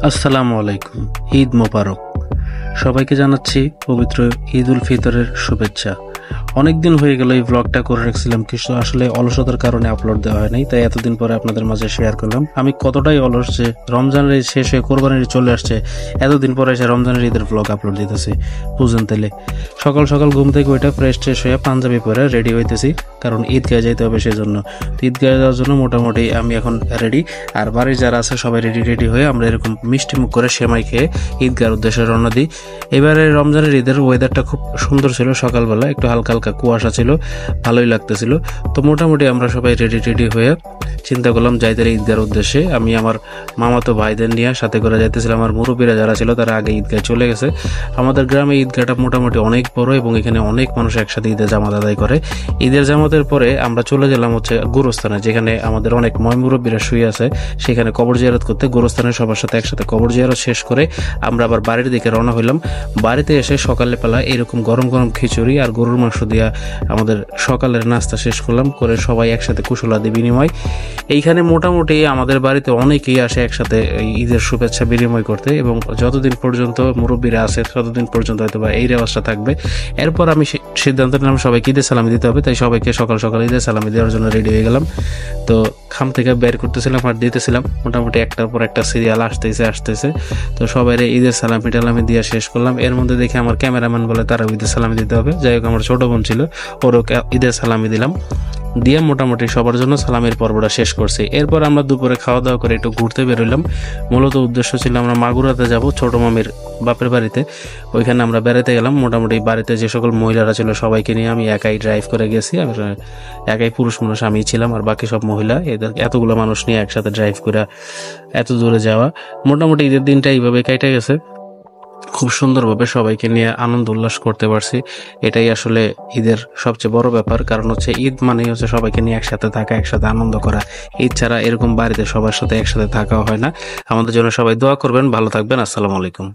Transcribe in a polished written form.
আসসালামু আলাইকুম। ঈদ মোবারক। সবাইকে জানাচ্ছি পবিত্র ঈদ উল ফিতরের শুভেচ্ছা। অনেক দিন হয়ে গেল এই ব্লগটা করে রাখছিলাম, কিন্তু আসলে অলসতার কারণে আপলোড দেওয়া হয় নাই, তাই এতদিন পরে আপনাদের মাঝে শেয়ার করলাম। আমি কতটাই অলস যে রমজানের ঈদ শেষ হয়ে কোরবানির ঈদ চলে আসছে, এতদিন পরে এসে রমজানের ঈদের ব্লগ আপলোড দিতেছি। বুঝেন তাইলে সকাল সকাল ঘুম থেকে ওইটা ফ্রেশ ট্রেশ হয়ে পাঞ্জাবি পরে রেডি হইতেছি, কারণ ঈদগাহে যাইতে হবে সেজন্য। ঈদগাহে যাওয়ার জন্য মোটামুটি আমি এখন রেডি, আর বাড়ির যারা আছে সবাই রেডি হয়ে আমরা এরকম মিষ্টি মুখ করে সেমাই খেয়ে ঈদগাহের উদ্দেশ্যে রওনা দিই। এবারে রমজানের ঈদের ওয়েদারটা খুব সুন্দর ছিল, সকালবেলা একটু হালকা হালকা কুয়াশা ছিল, ভালোই লাগতেছিল। তো মোটামুটি আমরা সবাই রেডি হয়ে চিন্তা করলাম যাইতে ঈদগাহের উদ্দেশ্যে। আমি আমার মামাতো ভাইদের নিয়ে সাথে করে যাইতেছিলাম। আমার মুরব্বীরা যারা ছিল তারা আগে ঈদগাহে চলে গেছে। আমাদের গ্রামে ঈদগাহটা মোটামুটি অনেক বড় এবং এখানে অনেক মানুষ একসাথে ঈদের জামাত আদায় করে। ঈদের জামাতের পরে আমরা চলে গেলাম হচ্ছে গোরস্থানে, যেখানে আমাদের অনেক মুরব্বীরা শুয়ে আছে, সেখানে কবর জিয়ারত করতে। গোরস্থানে সবার সাথে একসাথে কবর জিয়ারত শেষ করে আমরা আবার বাড়ির দিকে রওনা হইলাম। বাড়িতে এসে সকালে বেলা এরকম গরম গরম খিচুড়ি আর গরুর মাংস দিয়া আমাদের সকালের নাস্তা শেষ করলাম, করে সবাই একসাথে কুশলাদি বিনিময়। এইখানে মোটামুটি আমাদের বাড়িতে অনেকেই আসে একসাথে ঈদের শুভেচ্ছা বিনিময় করতে, এবং যতদিন পর্যন্ত মুরব্বীরা আছে ততদিন পর্যন্ত হয়তো বা এই রেওয়াজটা থাকবে। এরপর আমি সিদ্ধান্ত নিলাম সবাইকে ঈদের সালামি দিতে হবে, তাই সবাইকে সকাল সকাল ঈদের সালামি দেওয়ার জন্য রেডি হয়ে গেলাম। তো খাম থেকে বের করতেছিলাম আর দিতেছিলাম, মোটামুটি একটার পর একটা সিরিয়াল আসতেছে। তো সবাই ঈদের সালামি টালামি দিয়ে শেষ করলাম। এর মধ্যে দেখে আমার ক্যামেরাম্যান বলে তারা ঈদের সালামি দিতে হবে। যাই হোক, আমার ছোট বোন ছিল, ওরও ঈদের সালামি দিলাম, দিয়ে মোটামুটি সবার জন্য সালামের পর্বটা শেষ করছি। এরপর আমরা দুপুরে খাওয়া দাওয়া করে একটু ঘুরতে বেরোলাম। মূলত উদ্দেশ্য ছিল আমরা মাগুরাতে যাব, ছোট মামির বাপের বাড়িতে। ওইখানে আমরা বেড়াতে গেলাম। মোটামুটি বাড়িতে যে সকল মহিলারা ছিল সবাইকে নিয়ে আমি একাই ড্রাইভ করে গেছি। একাই পুরুষ মানুষ আমি ছিলাম, আর বাকি সব মহিলা। এতগুলো মানুষ নিয়ে একসাথে ড্রাইভ করে এত দূরে যাওয়া, মোটামুটি ঈদের দিনটা এইভাবে কেটে গেছে। খুব সুন্দরভাবে সবাইকে নিয়ে আনন্দ উল্লাস করতে পারছি। এটাই আসলে ঈদের সবচেয়ে বড় ব্যাপার, কারণ হচ্ছে ঈদ মানেই হচ্ছে সবাইকে নিয়ে একসাথে থাকা, একসাথে আনন্দ করা। ঈদ ছাড়া এরকম বাড়িতে সবার সাথে একসাথে থাকা হয় না। আমাদের জন্য সবাই দোয়া করবেন, ভালো থাকবেন। আসসালামু আলাইকুম।